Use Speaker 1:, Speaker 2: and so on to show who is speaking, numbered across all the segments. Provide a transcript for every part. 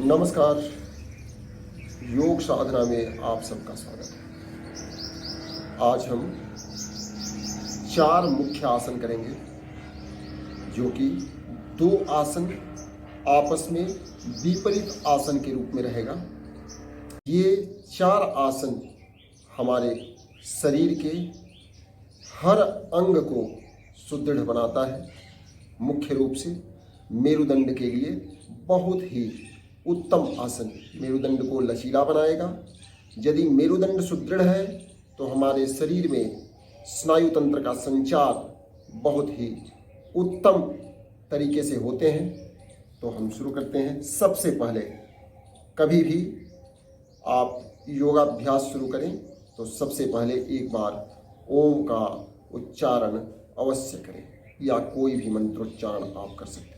Speaker 1: नमस्कार। योग साधना में आप सबका स्वागत है। आज हम 4 मुख्य आसन करेंगे, जो कि 2 आसन आपस में विपरीत आसन के रूप में रहेगा। ये 4 आसन हमारे शरीर के हर अंग को सुदृढ़ बनाता है। मुख्य रूप से मेरुदंड के लिए बहुत ही उत्तम आसन मेरुदंड को लचीला बनाएगा। यदि मेरुदंड सुदृढ़ है तो हमारे शरीर में स्नायु तंत्र का संचार बहुत ही उत्तम तरीके से होते हैं। तो हम शुरू करते हैं। सबसे पहले कभी भी आप योगाभ्यास शुरू करें तो सबसे पहले एक बार ओम का उच्चारण अवश्य करें, या कोई भी मंत्रोच्चारण आप कर सकते हैं।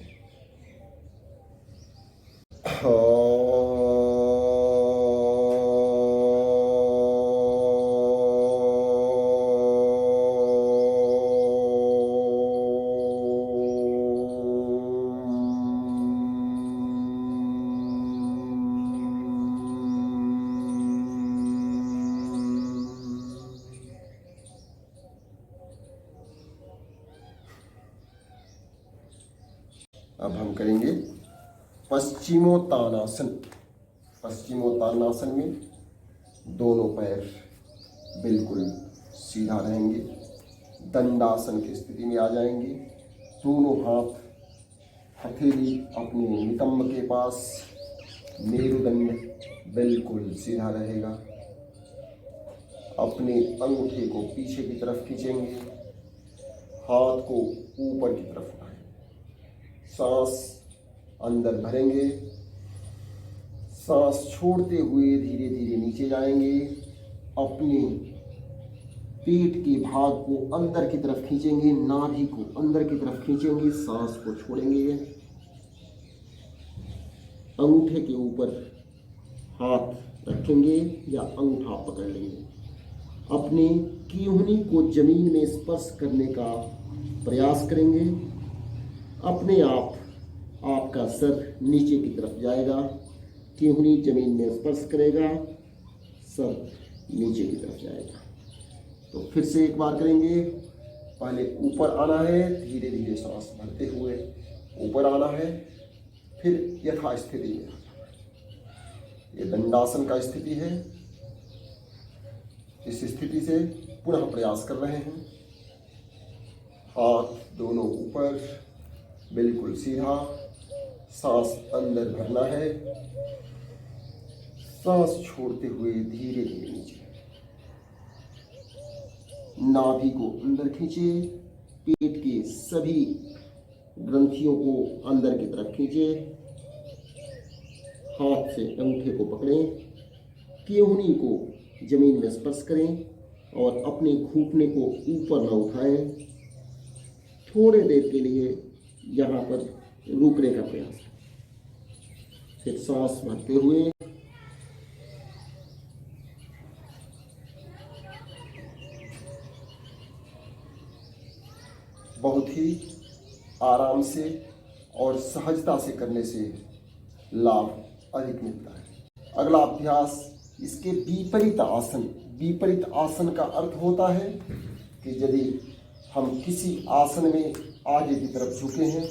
Speaker 1: अब हम करेंगे पश्चिमोत्तानासन। पश्चिमोत्तानासन में दोनों पैर बिल्कुल सीधा रहेंगे, दंडासन की स्थिति में आ जाएंगे। दोनों हाथ हथेली अपने नितंब के पास, मेरुदंड बिल्कुल सीधा रहेगा। अपने अंगूठे को पीछे की तरफ खींचेंगे, हाथ को ऊपर की तरफ उठाएंगे, सांस अंदर भरेंगे, सांस छोड़ते हुए धीरे धीरे नीचे जाएंगे। अपने पेट के भाग को अंदर की तरफ खींचेंगे, नाभि को अंदर की तरफ खींचेंगे, सांस को छोड़ेंगे। अंगूठे के ऊपर हाथ रखेंगे या अंगूठा पकड़ लेंगे। अपने कीहुनी को जमीन में स्पर्श करने का प्रयास करेंगे। अपने आप आपका सर नीचे की तरफ जाएगा, कीहुनी जमीन में स्पर्श करेगा, सर नीचे की तरफ जाएगा। तो फिर से एक बार करेंगे। पहले ऊपर आना है, धीरे धीरे सांस भरते हुए ऊपर आना है, फिर यथास्थिति में आना है। ये दंडासन का स्थिति है। इस स्थिति से पुनः प्रयास कर रहे हैं। हाथ दोनों ऊपर, बिल्कुल सीधा, सांस अंदर भरना है, सांस छोड़ते हुए धीरे धीरे नीचे। नाभि को अंदर खींचे, पेट के सभी ग्रंथियों को अंदर की तरफ खींचे, हाथ से अंगूठे को पकड़ें, केहूनी को जमीन में स्पर्श करें और अपने घुटने को ऊपर न उठाएं। थोड़े देर के लिए यहाँ पर रुकने का प्रयास। फिर सांस भरते हुए बहुत ही आराम से और सहजता से करने से लाभ अधिक मिलता है। अगला अभ्यास इसके विपरीत आसन। विपरीत आसन का अर्थ होता है कि यदि हम किसी आसन में आगे की तरफ झुके हैं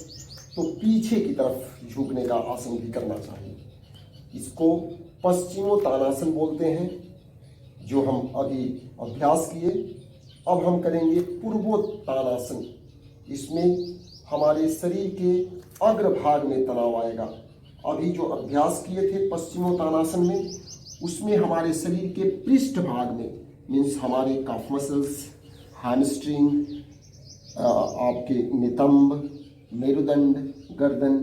Speaker 1: तो पीछे की तरफ झुकने का आसन भी करना चाहिए। इसको पश्चिमोत्तानासन बोलते हैं, जो हम अभी अभ्यास किए। अब हम करेंगे पूर्वोत्तानासन। इसमें हमारे शरीर के अग्रभाग में तनाव आएगा। अभी जो अभ्यास किए थे पश्चिमोत्तानासन में, उसमें हमारे शरीर के पृष्ठ भाग में, मीन्स हमारे कफ मसल्स, हैमस्ट्रिंग, आपके नितंब, मेरुदंड, गर्दन,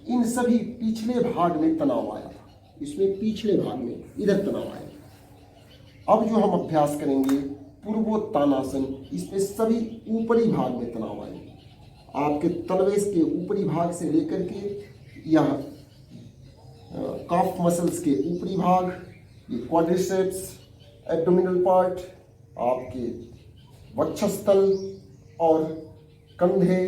Speaker 1: इन सभी पिछले भाग में तनाव आया था। इसमें पिछले भाग में इधर तनाव आया। अब जो हम अभ्यास करेंगे पूर्वोत्तानासन, इसमें सभी ऊपरी भाग में तनाव आएंगे। आपके तलवेस के ऊपरी भाग से लेकर के यह कफ मसल्स के ऊपरी भाग, ये क्वाड्रिसेप्स, एब्डोमिनल पार्ट, आपके वक्षस्थल और कंधे,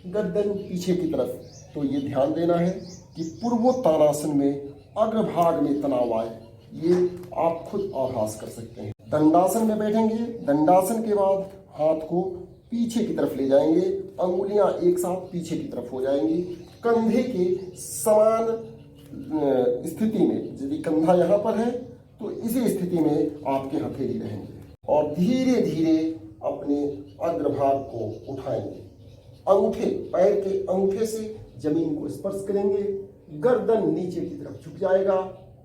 Speaker 1: गर्दन पीछे की तरफ। तो ये ध्यान देना है कि पूर्वोत्तानासन में अग्रभाग में तनाव आए, ये आप खुद अभ्यास कर सकते हैं। दंडासन में बैठेंगे, दंडासन के बाद हाथ को पीछे की तरफ ले जाएंगे, अंगुलियां एक साथ पीछे की तरफ हो जाएंगी, कंधे के समान स्थिति में, यदि कंधा यहाँ पर है तो इसी स्थिति में आपके हथेली रहेंगे और धीरे धीरे अपने अग्रभाग को उठाएंगे। अंगूठे, पैर के अंगूठे से जमीन को स्पर्श करेंगे, गर्दन नीचे की तरफ झुक जाएगा,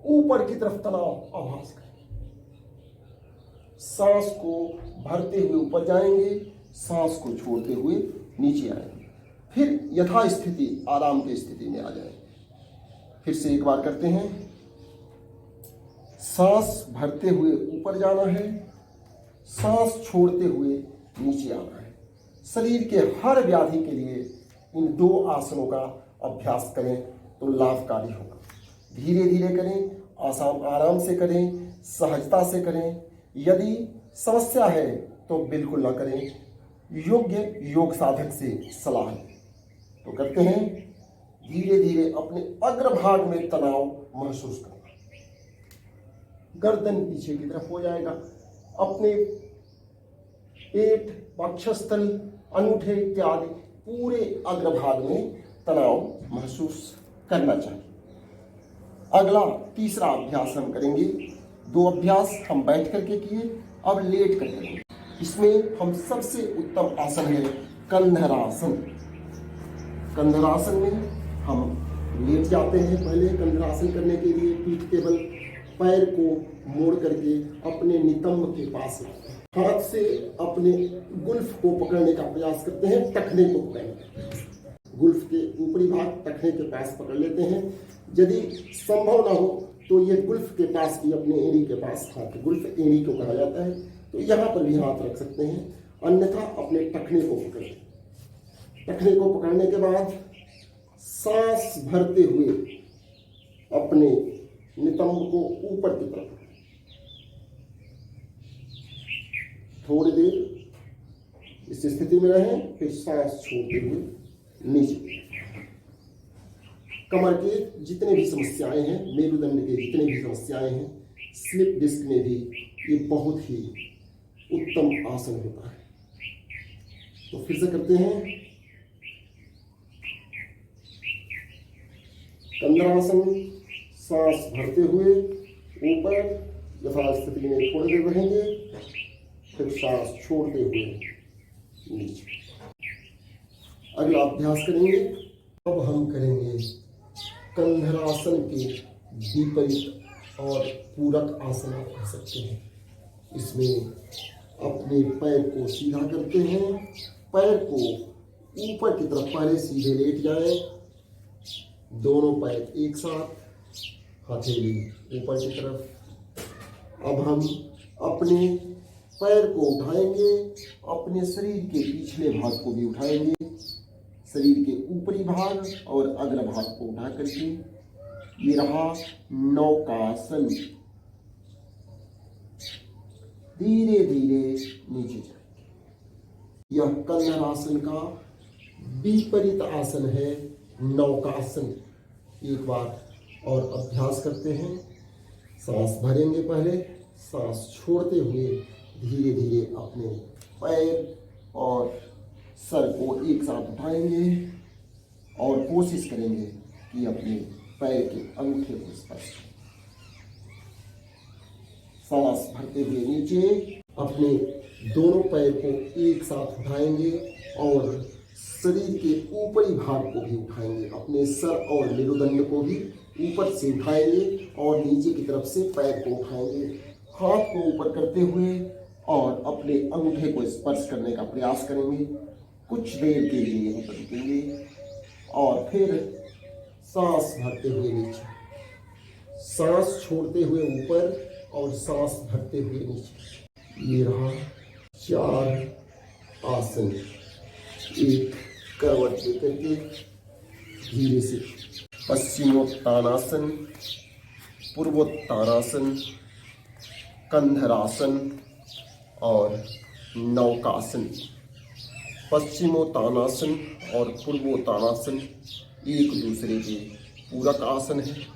Speaker 1: ऊपर की तरफ तनाव आभास करें। सांस को भरते हुए ऊपर जाएंगे, सांस को छोड़ते हुए नीचे आएंगे, फिर यथास्थिति आराम की स्थिति में आ जाएंगे। फिर से एक बार करते हैं। सांस भरते हुए ऊपर जाना है, सांस छोड़ते हुए नीचे आना है। शरीर के हर व्याधि के लिए इन 2 आसनों का अभ्यास करें तो लाभकारी होगा। धीरे धीरे करें, आराम से करें, सहजता से करें। यदि समस्या है तो बिल्कुल ना करें, योग्य योग साधक से सलाह लें। तो करते हैं, धीरे धीरे अपने अग्रभाग में तनाव महसूस करना, गर्दन पीछे की तरफ हो जाएगा, अपने पेट, वक्षस्थल, अंगूठे इत्यादि पूरे अग्रभाग में तनाव महसूस करना चाहिए। अगला तीसरा अभ्यास हम करेंगे। 2 अभ्यास हम बैठ करके किए, अब लेट कर करेंगे। इसमें हम सबसे उत्तम आसन है कंधरासन। कंधरासन में हम लेट जाते हैं। पहले कंधरासन करने के लिए पीठ के बल पैर को मोड़ करके अपने नितंब के पास लाते हैं, हाथ से अपने गुल्फ को पकड़ने का प्रयास करते हैं, टखने को पकड़ने, गुल्फ के ऊपरी भाग टखने के पास पकड़ लेते हैं। यदि संभव ना हो तो ये गुल्फ के पास भी अपने एड़ी के पास हाथ, गुल्फ एड़ी को कहा जाता है, तो यहाँ पर भी हाथ रख सकते हैं, अन्यथा अपने टखने को पकड़ें। टखने को पकड़ने के बाद सांस भरते हुए अपने नितंब को ऊपर की तरफ, थोड़ी देर इस स्थिति में रहें, फिर सांस छोड़ते हुए नीचे। कमर के जितने भी समस्याएं हैं, मेरुदंड के जितने भी समस्याएं हैं, स्लिप डिस्क में भी ये बहुत ही उत्तम आसन होता है। तो फिर से करते हैं। कंधरासन, सांस भरते हुए ऊपर यथास्थिति में थोड़ी देर रहेंगे, फिर सांस छोड़ते हुए नीचे। अगला अभ्यास करेंगे। अब हम करेंगे कंधरासन के विपरीत और पूरक आसन आप कर सकते हैं। इसमें अपने पैर को सीधा करते हैं, पैर को ऊपर की तरफ पहले सीधे लेट जाएं, दोनों पैर एक साथ, हथेली ऊपर की तरफ। अब हम अपने पैर को उठाएंगे, अपने शरीर के पिछले भाग को भी उठाएंगे, शरीर के ऊपरी भाग और अग्र भाग को उठा करके ये रहा नौकासन। धीरे धीरे नीचे जाएंगे। यह कंधरासन का विपरीत आसन है, नौकासन। एक बार और अभ्यास करते हैं। सांस भरेंगे, पहले सांस छोड़ते हुए धीरे धीरे अपने पैर और सर को एक साथ उठाएंगे और कोशिश करेंगे कि अपने पैर के अंगूठे को स्पर्श करें। सांस भरते हुए नीचे अपने दोनों पैर को एक साथ उठाएंगे और शरीर के ऊपरी भाग को भी उठाएंगे, अपने सर और मेरुदंड को भी ऊपर से उठाएंगे और नीचे की तरफ से पैर को उठाएंगे, हाथ को ऊपर करते हुए और अपने अंगूठे को स्पर्श करने का प्रयास करेंगे। कुछ देर के लिए यहीं पर रुकेंगे और फिर सांस भरते हुए नीचे, सांस छोड़ते हुए ऊपर और सांस भरते हुए नीचे। ये रहा 4 आसन। एक करवट लेकर के धीरे से पश्चिमोत्तानासन, पूर्वोत्तानासन, कंधरासन और नौकासन। पश्चिमोत्तानासन और पूर्वोत्तानासन एक दूसरे के पूरक आसन है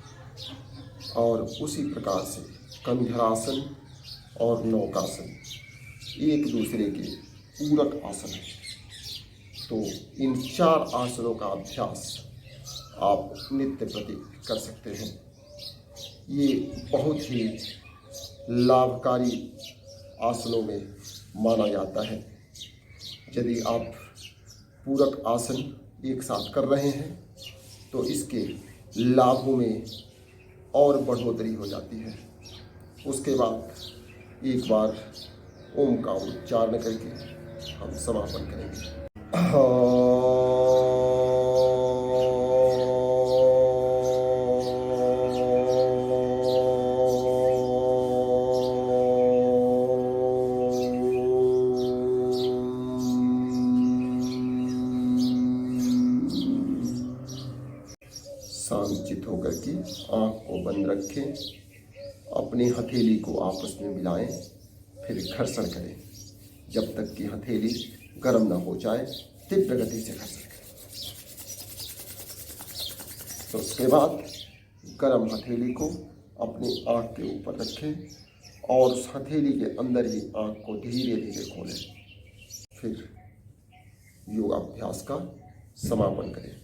Speaker 1: और उसी प्रकार से कंधरासन और नौकासन एक दूसरे के पूरक आसन है। तो इन 4 आसनों का अभ्यास आप नित्य प्रति कर सकते हैं। ये बहुत ही लाभकारी आसनों में माना जाता है। यदि आप पूरक आसन एक साथ कर रहे हैं तो इसके लाभों में और बढ़ोतरी हो जाती है। उसके बाद एक बार ओम का उच्चारण करके हम समापन करेंगे। शांतचित्त होकर के आँख को बंद रखें, अपनी हथेली को आपस में मिलाएं, फिर घर्षण करें जब तक कि हथेली गर्म ना हो जाए। तीव्र गति से घर्षण करें। तो उसके बाद गर्म हथेली को अपनी आँख के ऊपर रखें और उस हथेली के अंदर ही आँख को धीरे धीरे खोलें। फिर योगाभ्यास का समापन करें।